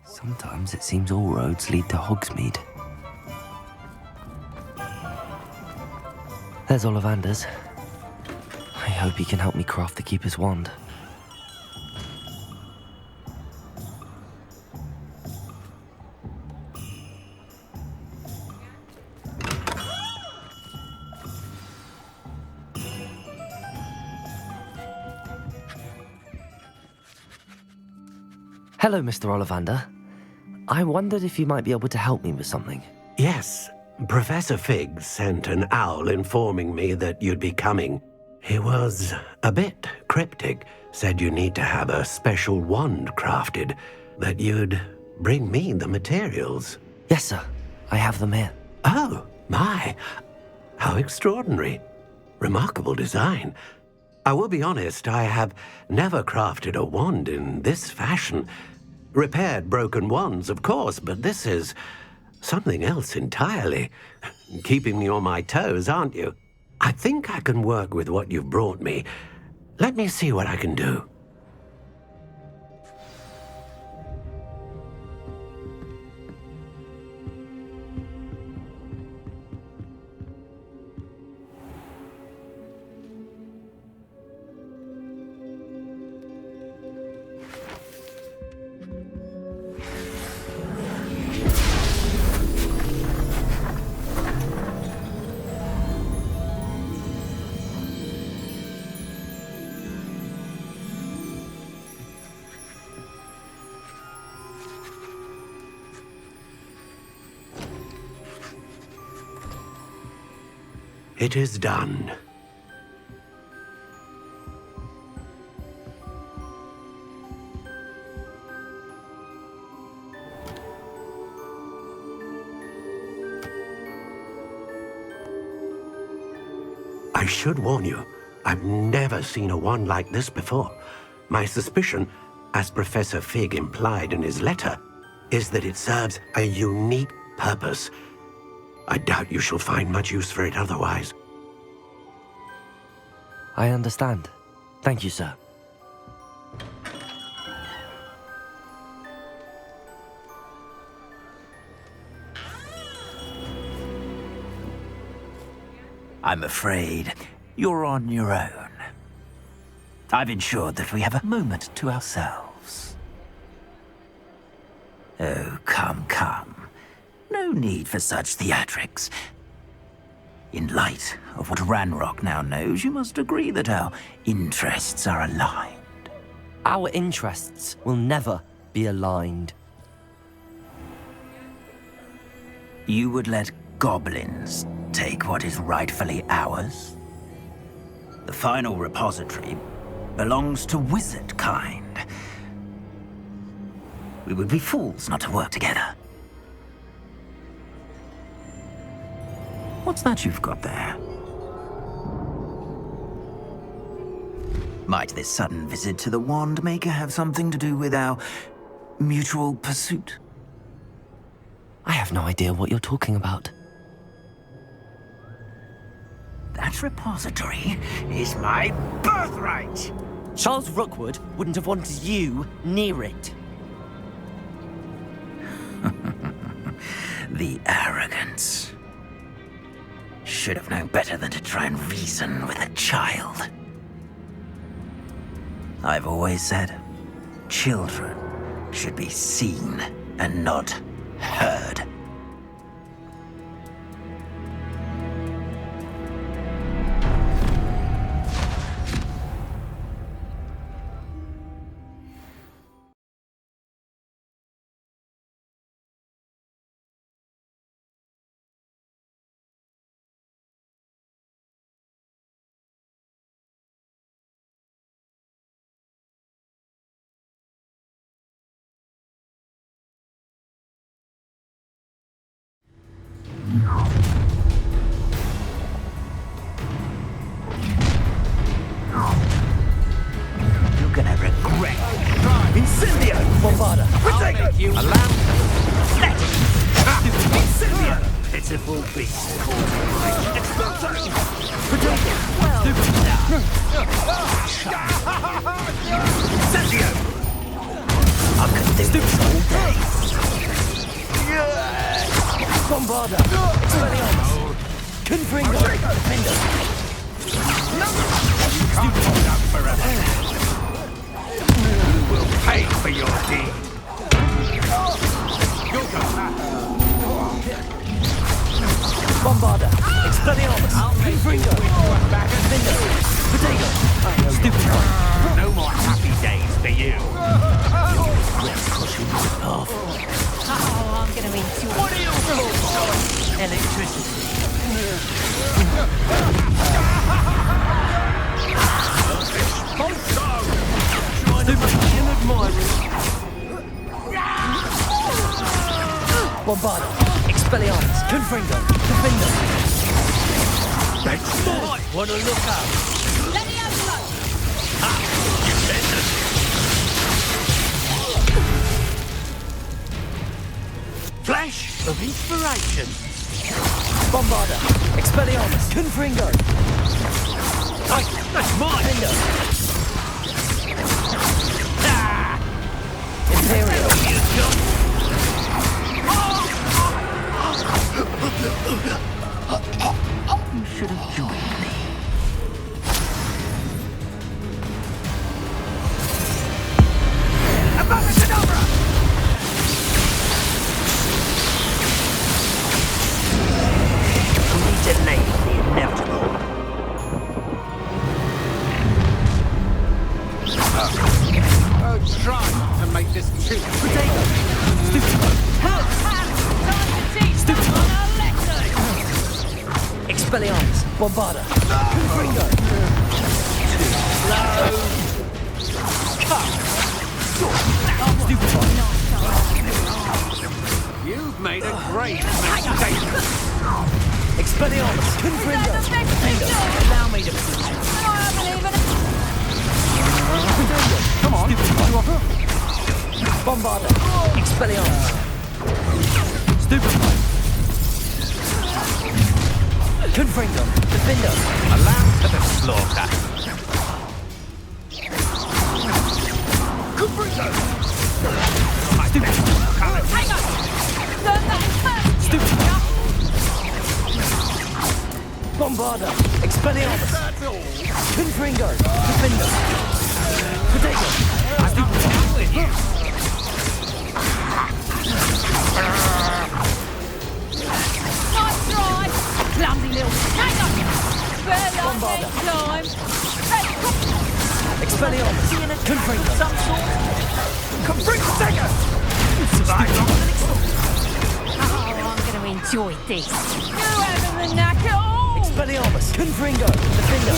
Sometimes it seems all roads lead to Hogsmeade. There's Ollivander's. I hope he can help me craft the Keeper's wand. Hello, Mr. Ollivander. I wondered if you might be able to help me with something. Yes, Professor FİG'i sent an owl informing me that you'd be coming. He was a bit cryptic, said you need to have a special wand crafted, that you'd bring me the materials. Yes, sir. I have them here. Oh, my. How extraordinary. Remarkable design. I will be honest, I have never crafted a wand in this fashion. Repaired broken wands, of course, but this is something else entirely. Keeping me on my toes, aren't you? I think I can work with what you've brought me. Let me see what I can do. It is done. I should warn you, I've never seen a wand like this before. My suspicion, as Professor FİG'i implied in his letter, is that it serves a unique purpose. I doubt you shall find much use for it otherwise. I understand. Thank you, sir. I'm afraid you're on your own. I've ensured that we have a moment to ourselves. Oh, come, come. No need for such theatrics. In light of what Ranrock now knows, you must agree that our interests are aligned. Our interests will never be aligned. You would let goblins take what is rightfully ours? The final repository belongs to wizard kind. We would be fools not to work together. What's that you've got there? Might this sudden visit to the Wand Maker have something to do with our mutual pursuit? I have no idea what you're talking about. That repository is my birthright! Charles Rookwood wouldn't have wanted you near it. The arrogance. Should have known better than to try and reason with a child. I've always said, children should be seen and not heard. You're gonna regret. Incendio! Bovada! Protect you! A lamp! Let it! Incendio! Pitiful beast. Exploso! Protect it! Incendio! I could do this all day. Bombarda! Expelliarmus! Confringo! Defender! Can't hold out forever. You will pay for your deed. You'll go back. Bombarda! Expelliarmus! Confringo! Defender! Potato! Stupid one! No more happy days for you. Oh, I'm gonna enjoy. What are you doing? Electricity. Bombarda! Expelliarmus! Confringo! Defender! Wanna look up? Let me have a look. Flash of inspiration. Bombarda! Expelliarmus! Confringo! That's mine. Defender! Imperial! You should have joined me. Abracadabra! We delayed the inevitable. Try to make this too. Potato! Stupid one! Stupid one. Expelliarmus! Bombarda! Confringo! Stupid one! You've made a great mistake. Expelliarmus! Confringo! Defender! Allow me to push you. I believe it. Potato! Come on! Stupid one! Bombarda! Expelliarmus! Stupid one! Confringo! Defender! Allow to the slaughter. Stupid one! Hang on. Learn that first. Stupid one! Bombarda! Expelliarmus! Confringo! Defender! Potato! Stupid one! Nice try. Clumsy little. Hang on. Bombarda. Time. Expelliarmus! Confringo! Some sort. Confringo! Potato! Oh, I'm gonna enjoy this. You having the knack at all? Expelliarmus! Confringo! Defender!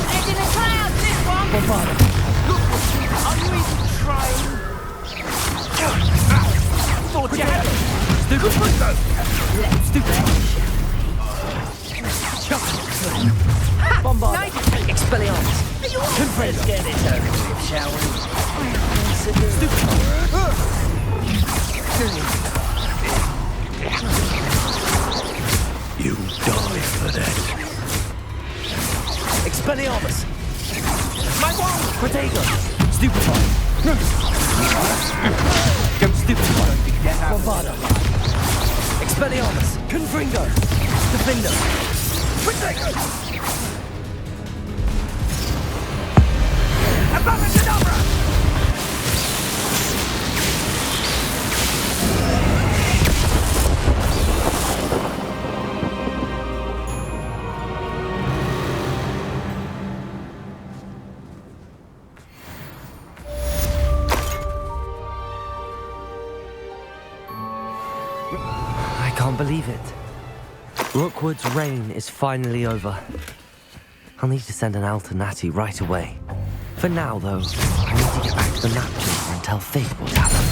Head in the clouds, this one. Bombarda! Are you even trying? Thought you had it! Stupid Potato! Stupid! Bombarda! Expelliarmus! Confringo! Get it over with, shall we? Stupid! You die for that. Expelliarmus! My one! Potato! Stupid one! Stupid one! Bombarda! Expelliarmus! Confringo! Defender! Potato! Abracadabra! I can't believe it. Rookwood's reign is finally over. I'll need to send an alternati right away. For now, though, I need to get back to the map chamber and tell Fig what happened.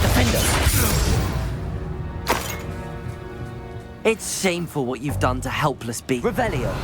Defender! It's shameful what you've done to helpless beasts. Revelio!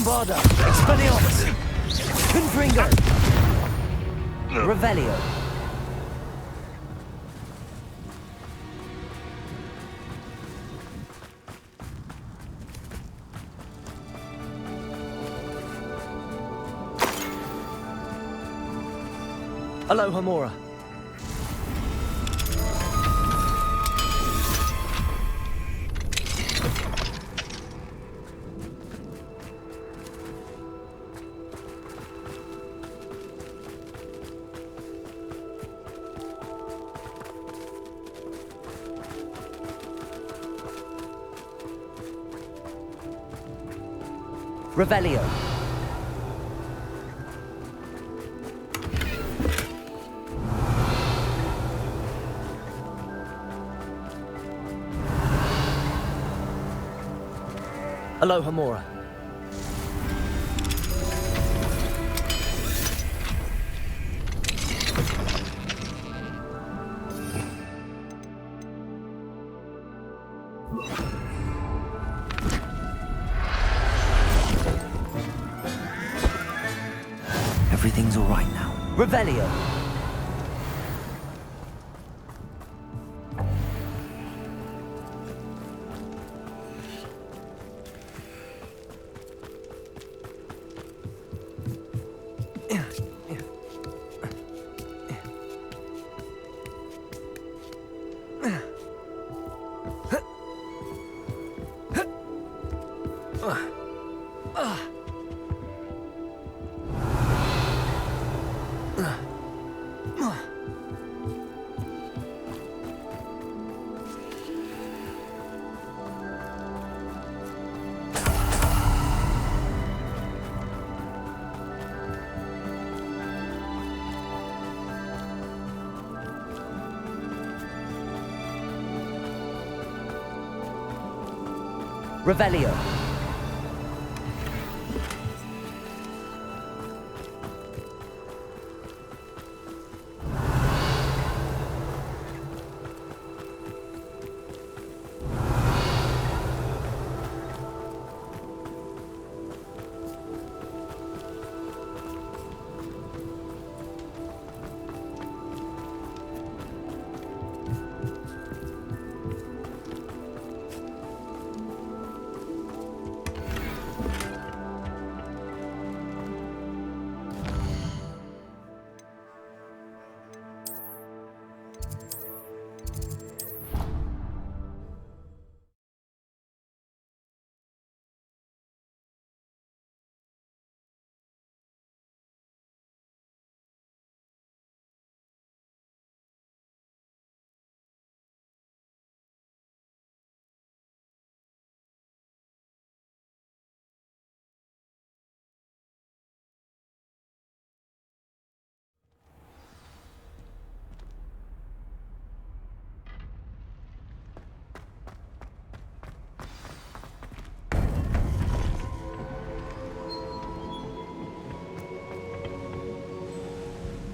Avada! Expelliarmus! Confringo! Revelio! Alohomora! Revelio. Alohomora. Everything's all right now. Revelio. Revelio.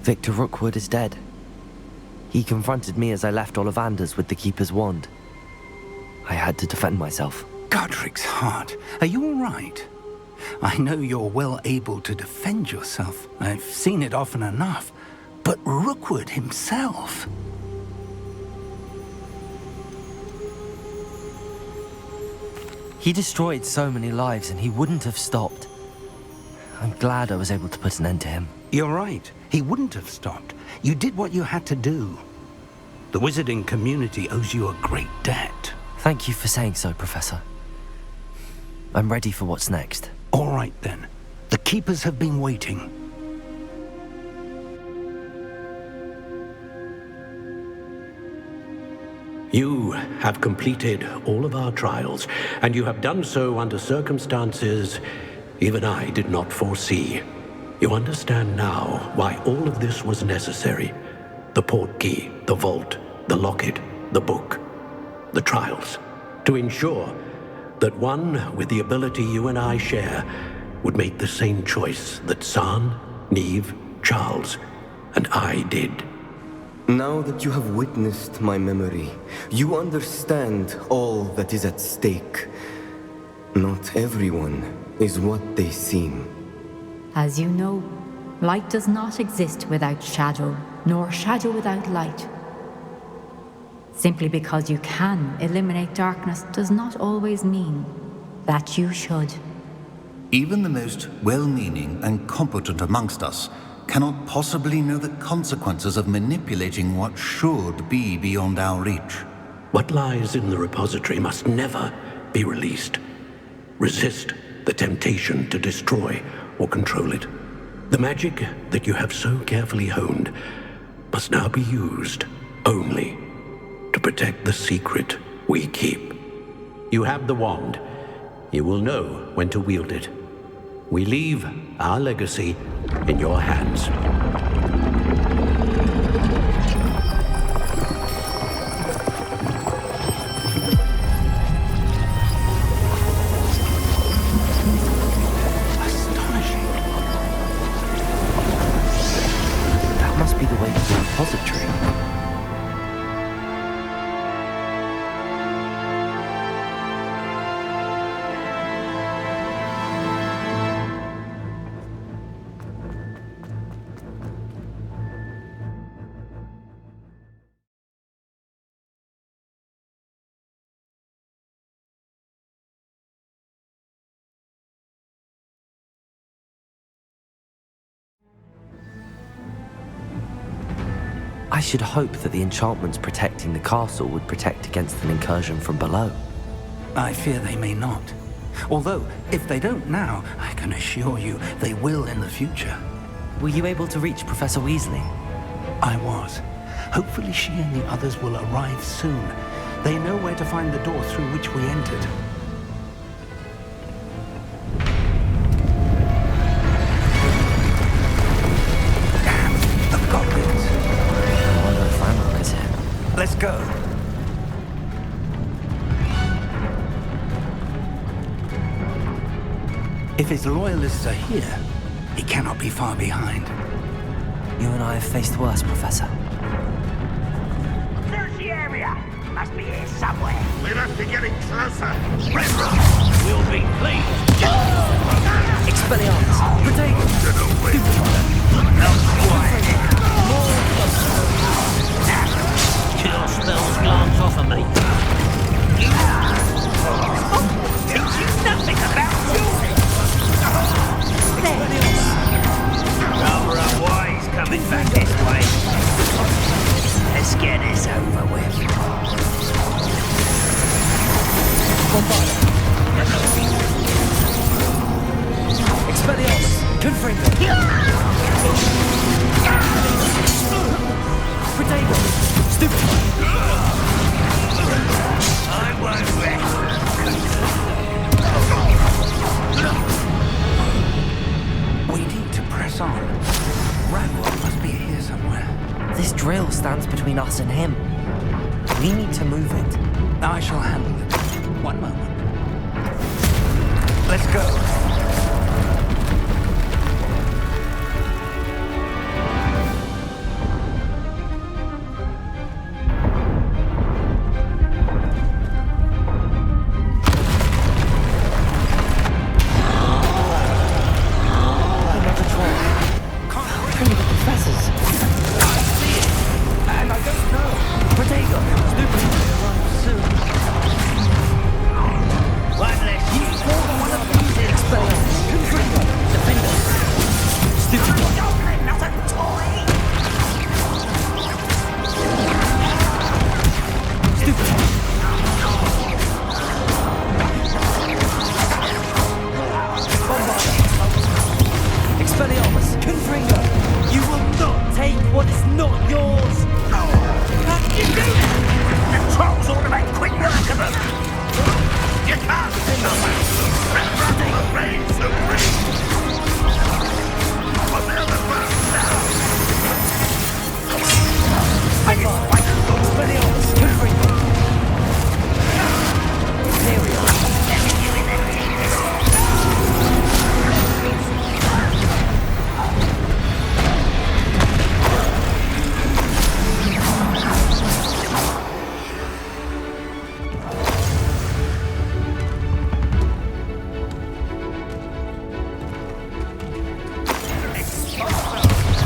Victor Rookwood is dead. He confronted me as I left Ollivander's with the Keeper's wand. I had to defend myself. Godric's heart. Are you all right? I know you're well able to defend yourself. I've seen it often enough. But Rookwood himself... He destroyed so many lives and he wouldn't have stopped. I'm glad I was able to put an end to him. You're right. He wouldn't have stopped. You did what you had to do. The wizarding community owes you a great debt. Thank you for saying so, Professor. I'm ready for what's next. All right, then. The Keepers have been waiting. You have completed all of our trials, and you have done so under circumstances even I did not foresee. You understand now why all of this was necessary. The portkey, the vault, the locket, the book, the trials. To ensure that one with the ability you and I share would make the same choice that San, Neve, Charles, and I did. Now that you have witnessed my memory, you understand all that is at stake. Not everyone is what they seem. As you know, light does not exist without shadow, nor shadow without light. Simply because you can eliminate darkness does not always mean that you should. Even the most well-meaning and competent amongst us cannot possibly know the consequences of manipulating what should be beyond our reach. What lies in the repository must never be released. Resist the temptation to destroy or control it. The magic that you have so carefully honed must now be used only to protect the secret we keep. You have the wand. You will know when to wield it. We leave our legacy in your hands. Astonishing. That must be the way to the repository. I should hope that the enchantments protecting the castle would protect against an incursion from below. I fear they may not. Although, if they don't now, I can assure you they will in the future. Were you able to reach Professor Weasley? I was. Hopefully she and the others will arrive soon. They know where to find the door through which we entered. Damn, the goblins. I wonder if Ranrock is here. Let's go. If his loyalists are here, he cannot be far behind. You and I have faced worse, Professor. There's the area. Must be here somewhere. We must be getting closer. We'll be pleased. Expelliarmus! Protego! Kill spells glance off of me. Teach you nothing about jewelry. Rather unwise coming back this way. Let's get this over with. Expelliarmus! Confringo! Protego! Stupid! I won't rest. We need to press on. Ranrock must be here somewhere. This drill stands between us and him. We need to move it. I shall handle it. One moment. Let's go.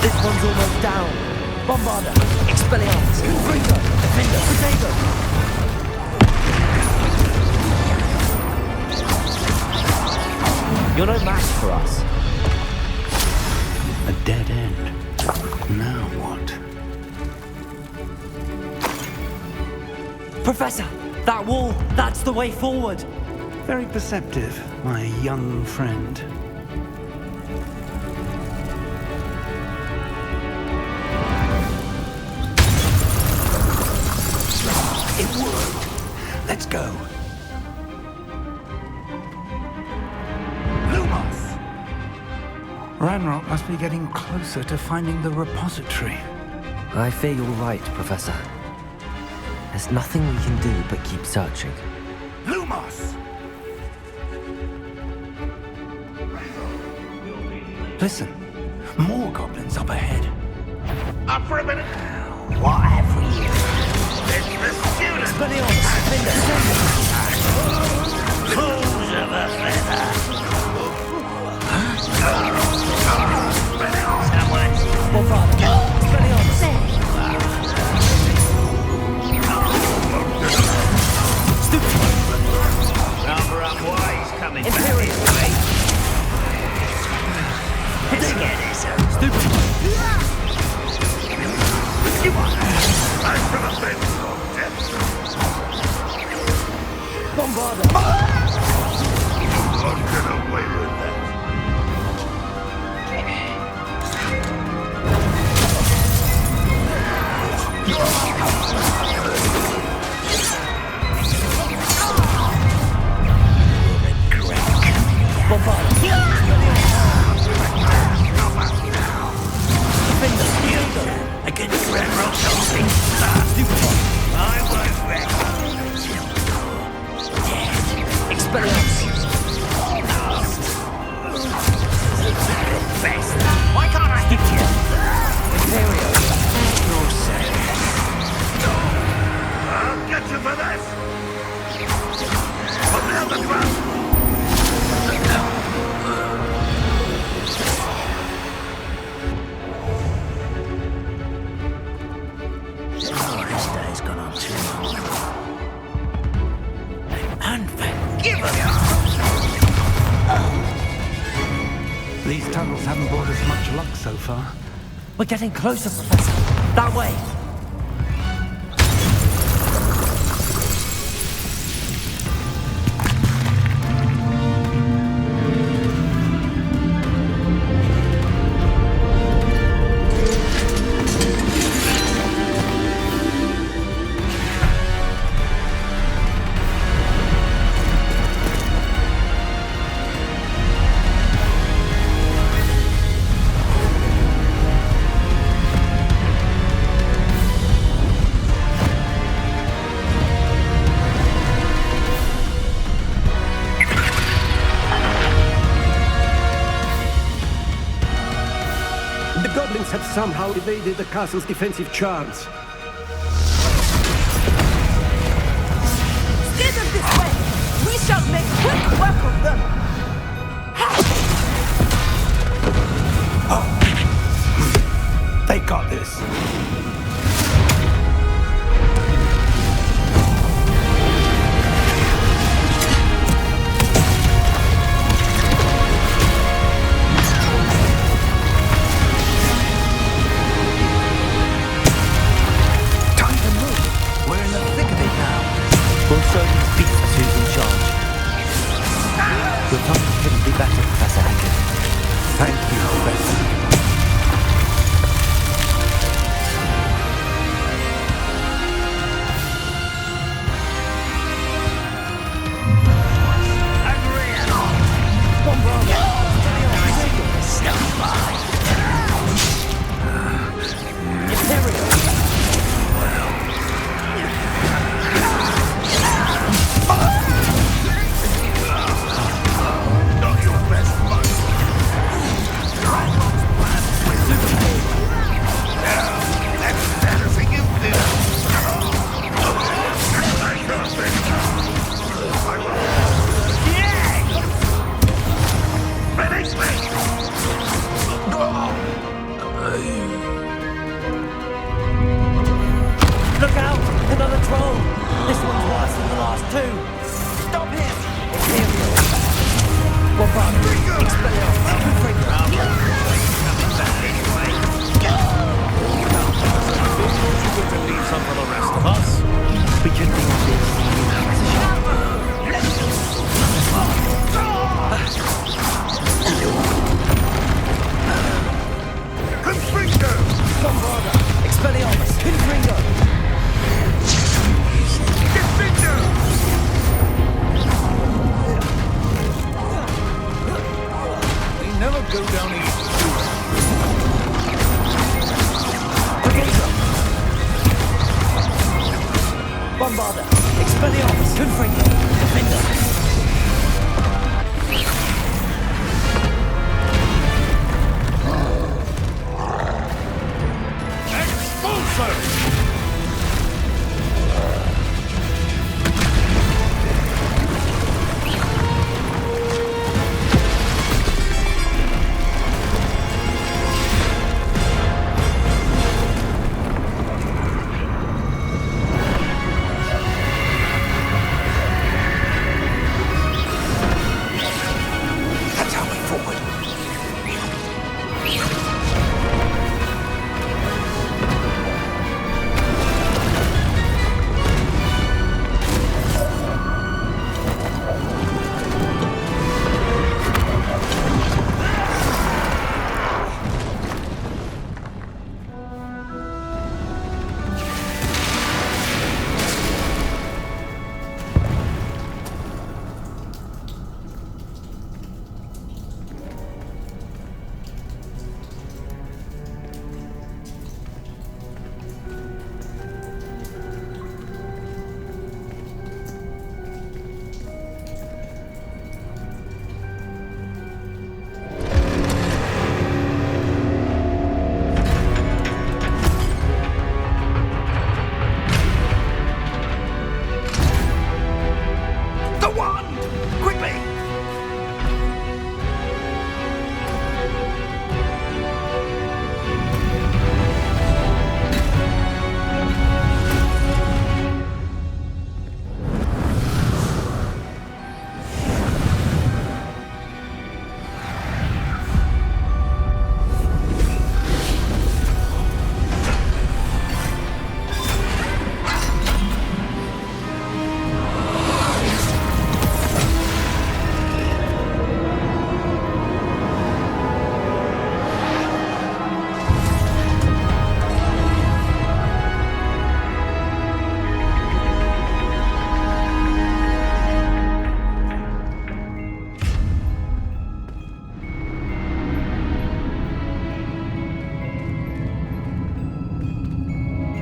This one's almost down. Bombarder. Expelliarmus. Confringo. Defender. Potato. You're no match for us. A dead end. Now what? Professor, that wall, that's the way forward. Very perceptive, my young friend. It worked. Let's go. Lumos! Ranrock must be getting closer to finding the repository. I fear you're right, Professor. There's nothing we can do but keep searching. Lumos! Listen, more goblins up ahead. Up for a minute. What have we here? It's the student. Fools of a feather. Someone's rather unwise coming back this way. Let's get this up. I should have been so deaf. Bombarder. Won't get away with that. Against Red Rock something. I won't rest until you're dead. Expelliarmus. Best. Why can't I hit you? Imperio. No, sir. I'll get you for this. Put me on the ground. Oh, this day's gone on too long. Unforgivable. These tunnels haven't brought us much luck so far. We're getting closer, Professor. That way. The goblins have somehow evaded the castle's defensive charms. Steer them this way! We shall make quick work of them! They got this. We'll show these beasts who's in charge. Your time couldn't be better, Professor Hankin. Thank you, Professor. Look out! Another troll! This one's worse than the last two! Stop him! One bug! Expelliarmus! Coming back this way. You could leave some for the rest of us. We can do this. Confringo! Bombarda! Expelliarmus! Confringo! Confringo! We never go down easy. Bombarda! Expelliarmus! Confringo! Defender!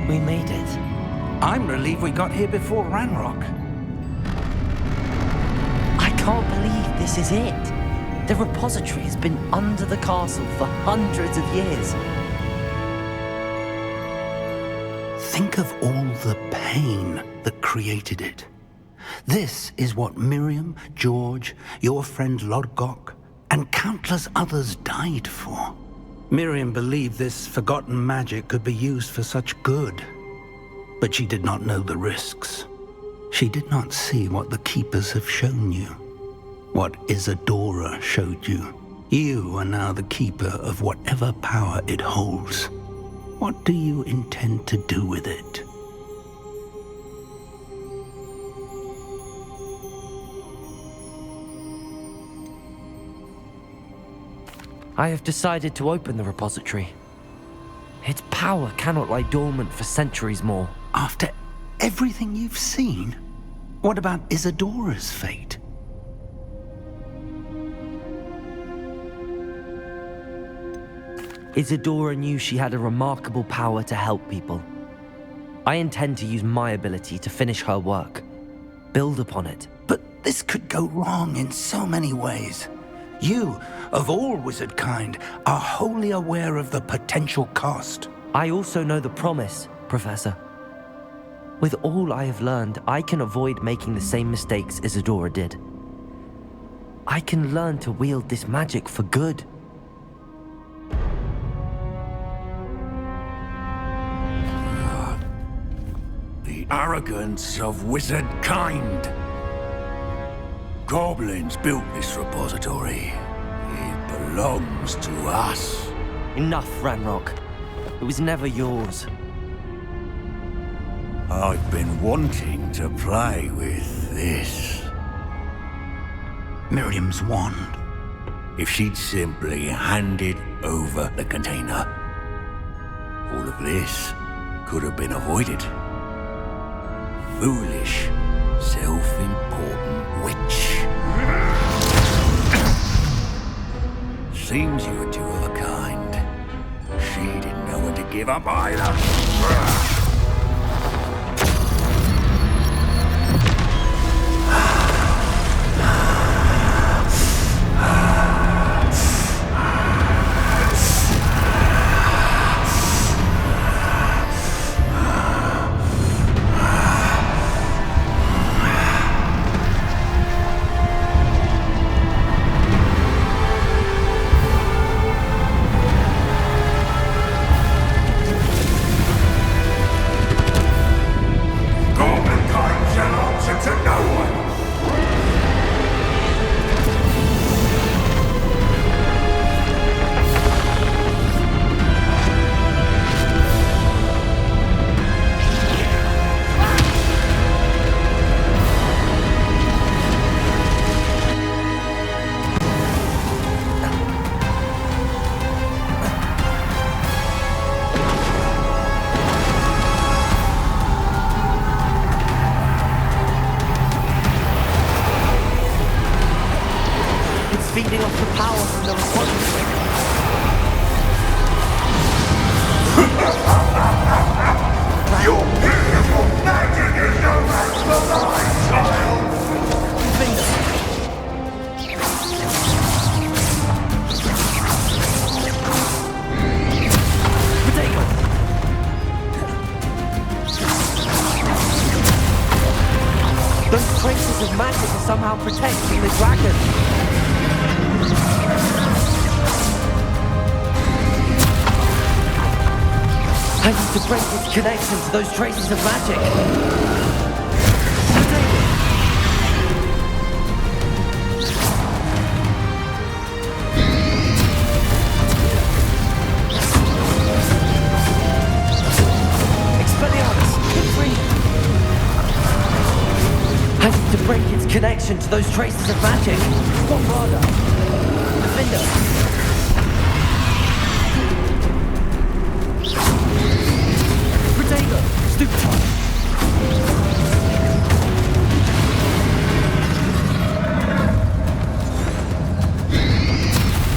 We made it. I'm relieved we got here before Ranrock. I can't believe this is it. The repository has been under the castle for hundreds of years. Think of all the pain that created it. This is what Miriam, George, your friend Lodgok, and countless others died for. Miriam believed this forgotten magic could be used for such good, but she did not know the risks. She did not see what the Keepers have shown you, what Isadora showed you. You are now the Keeper of whatever power it holds. What do you intend to do with it? I have decided to open the repository. Its power cannot lie dormant for centuries more. After everything you've seen, what about Isadora's fate? Isadora knew she had a remarkable power to help people. I intend to use my ability to finish her work, build upon it. But this could go wrong in so many ways. You, of all wizard kind, are wholly aware of the potential cost. I also know the promise, Professor. With all I have learned, I can avoid making the same mistakes Isadora did. I can learn to wield this magic for good. the arrogance of wizard kind. Goblins built this repository. It belongs to us. Enough, Ranrock. It was never yours. I've been wanting to play with this. Miriam's wand. If she'd simply handed over the container, all of this could have been avoided. Foolish, self-important witch. Seems you were two of a kind. She didn't know when to give up either. Feeding off the power from the repository. Your beautiful magic is no match for mine, child! Potato! Those traces of magic are somehow protecting the dragon. I need to break its connection to those traces of magic. Expelliarmus, hit free. I need to break its connection to those traces of magic. What rather? Defender. Stupefy.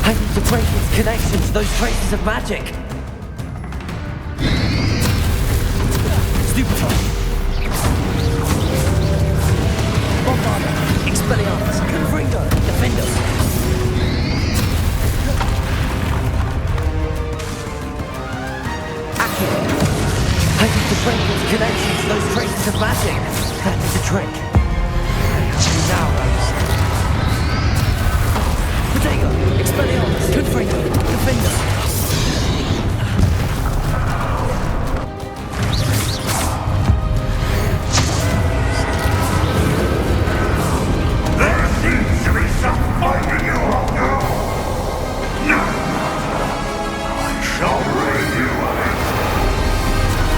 I need to break its connection to those traces of magic. Stupefy. Bombarder. Expelliarmus. Confringo. Defender. I need to break its connection to those traces of magic. That's the trick. Now, Rose. Potato, Expelliarmus, Confringo, Defender. There seems to be some fighting you all know. No. I shall rid you of it.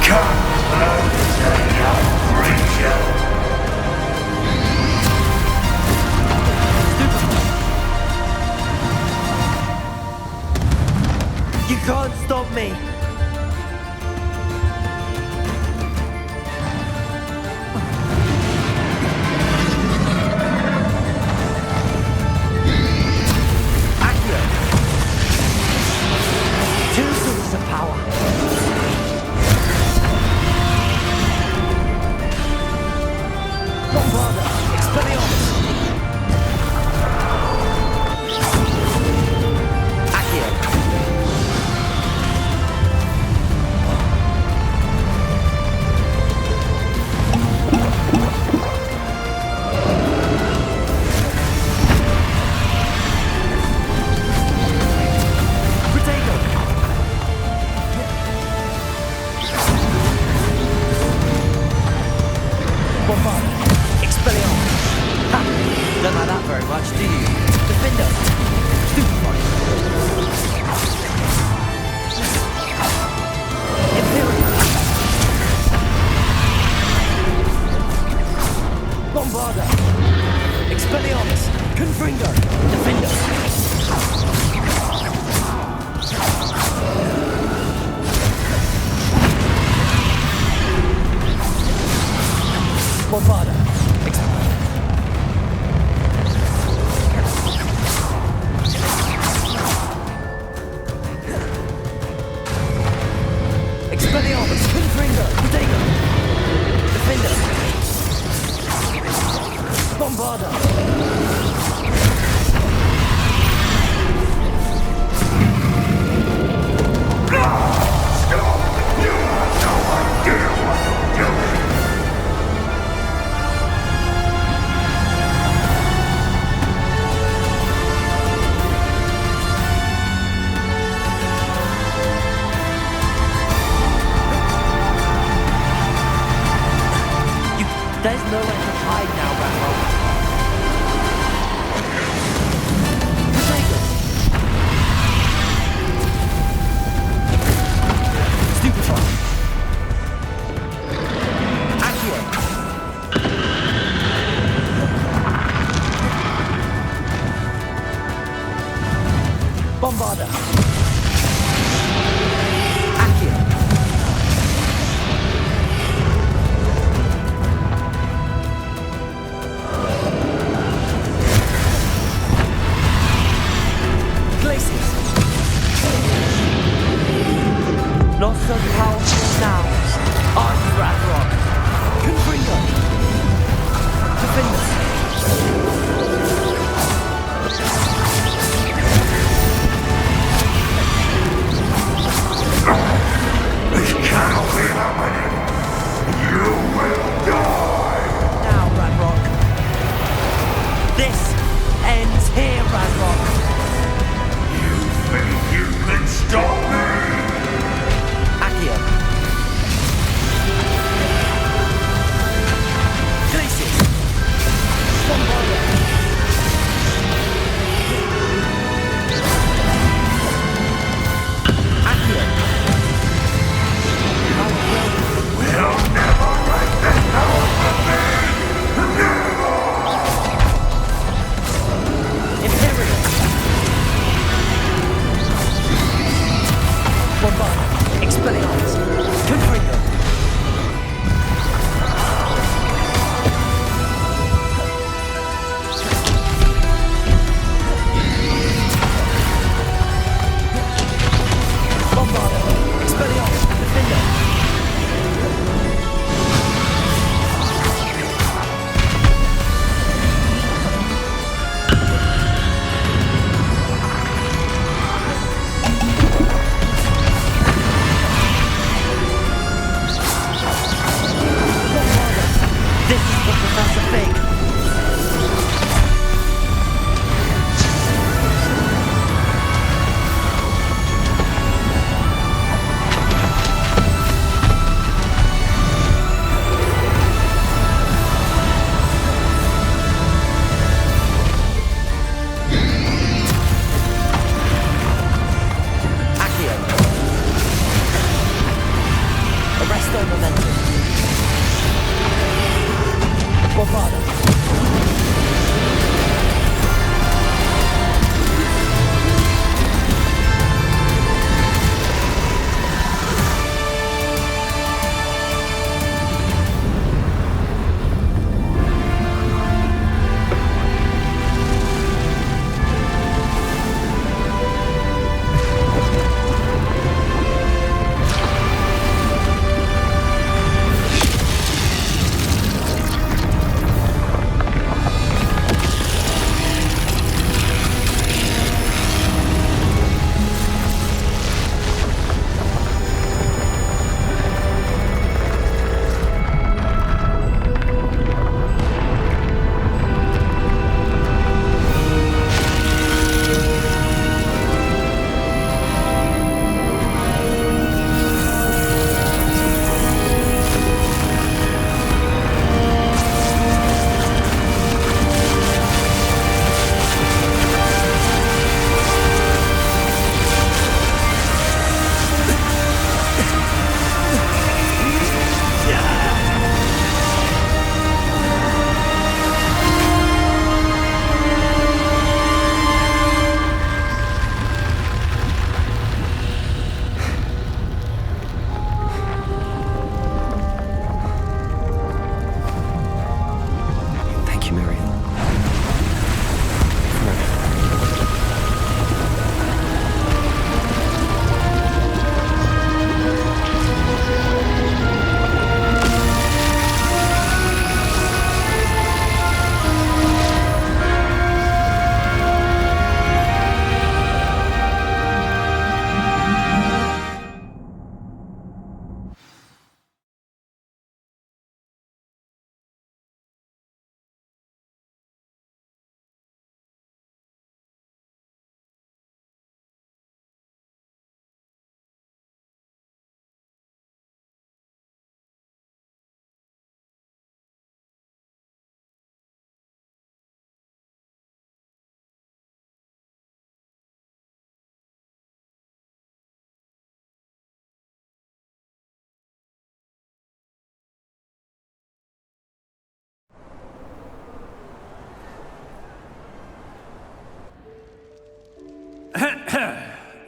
Come, creature. You can't stop me. Accurate. Two sources of power. Bombarder, Expelliarmus. Accio. There's nowhere to hide now, Ranrock. Stupefy. Accio. Bombarda. Accio. Not so powerful now. Are you, Ranrock? Confringo. Defenders. This cannot be happening. You will die. Now, Ranrock. This ends here, Ranrock. You think you can stop me? Accio. Glacius. Bombarda. Accio. We'll never let this happen. Never. Imperial. Bombarda. Expelliarmus. Confringo. Bombarda. Expelliarmus. Defender. This is for Professor FİG'i. Accio. Arresto momentum. Bombarda.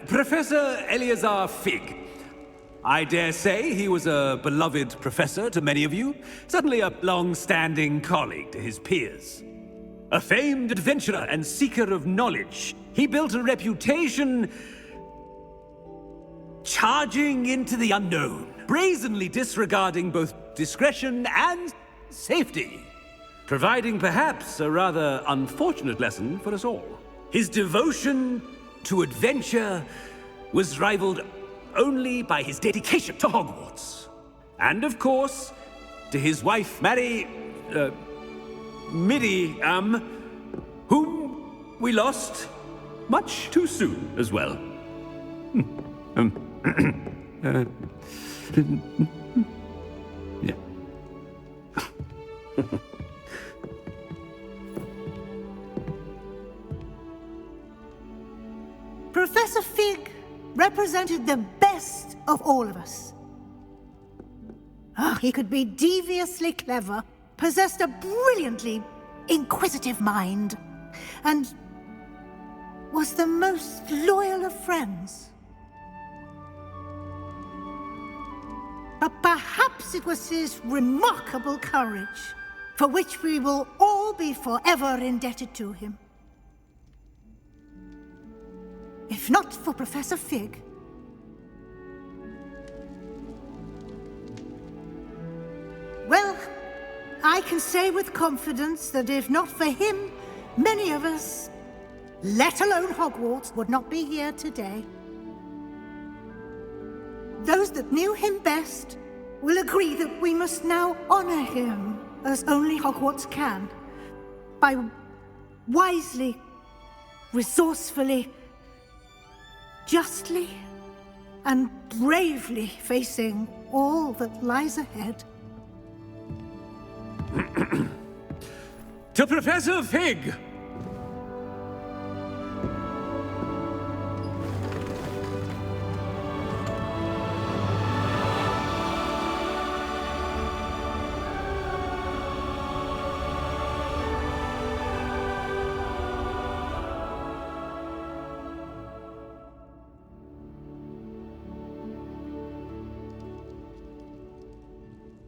Professor Eleazar FİG. I dare say he was a beloved professor to many of you, certainly a long-standing colleague to his peers. A famed adventurer and seeker of knowledge, he built a reputation charging into the unknown, brazenly disregarding both discretion and safety, providing perhaps a rather unfortunate lesson for us all. His devotion to adventure was rivaled only by his dedication to Hogwarts. And of course, to his wife, Middy, whom we lost much too soon as well. Yeah. Professor FİG represented the best of all of us. He could be deviously clever, possessed a brilliantly inquisitive mind, and was the most loyal of friends. But perhaps it was his remarkable courage, for which we will all be forever indebted to him. If not for Professor FİG, well, I can say with confidence that if not for him, many of us, let alone Hogwarts, would not be here today. Those that knew him best will agree that we must now honor him as only Hogwarts can, by wisely, resourcefully, justly and bravely facing all that lies ahead. To Professor FİG!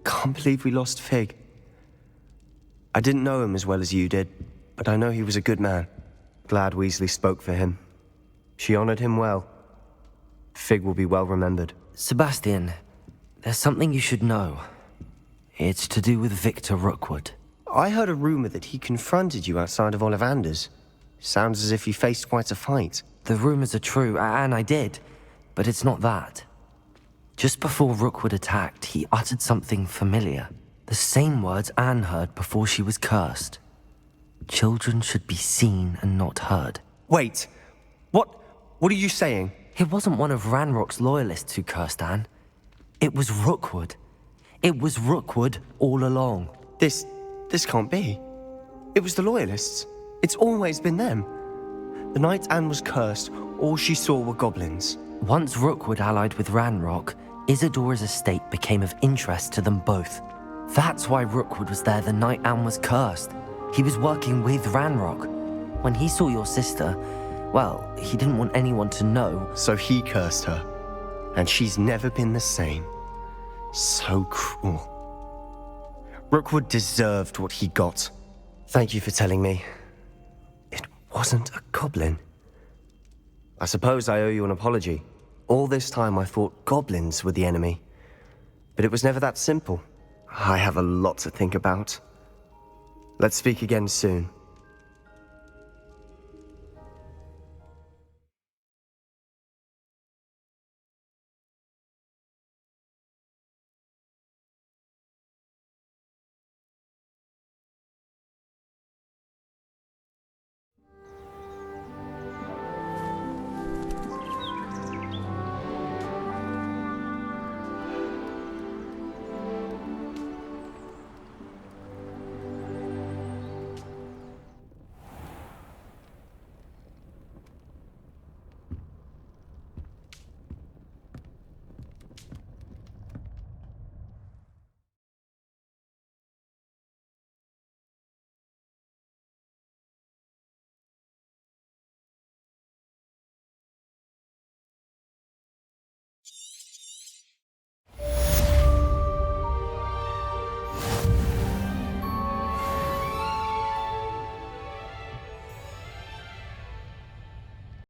Can't believe we lost FİG. I didn't know him as well as you did, but I know he was a good man. Glad Weasley spoke for him. She honored him well. FİG will be well remembered. Sebastian, there's something you should know. It's to do with VİCTOR ROOKWOOD. I heard a rumor that he confronted you outside of Ollivander's. Sounds as if you faced quite a fight. The rumors are true, and I did, but it's not that. Just before Rookwood attacked, he uttered something familiar. The same words Anne heard before she was cursed. Children should be seen and not heard. Wait, what are you saying? It wasn't one of Ranrock's loyalists who cursed Anne. It was Rookwood. It was Rookwood all along. This can't be. It was the loyalists. It's always been them. The night Anne was cursed, all she saw were goblins. Once Rookwood allied with Ranrock, Isadora's estate became of interest to them both. That's why Rookwood was there the night Anne was cursed. He was working with Ranrock. When he saw your sister, well, he didn't want anyone to know. So he cursed her. And she's never been the same. So cruel. Rookwood deserved what he got. Thank you for telling me. It wasn't a goblin. I suppose I owe you an apology. All this time I thought goblins were the enemy. But it was never that simple. I have a lot to think about. Let's speak again soon.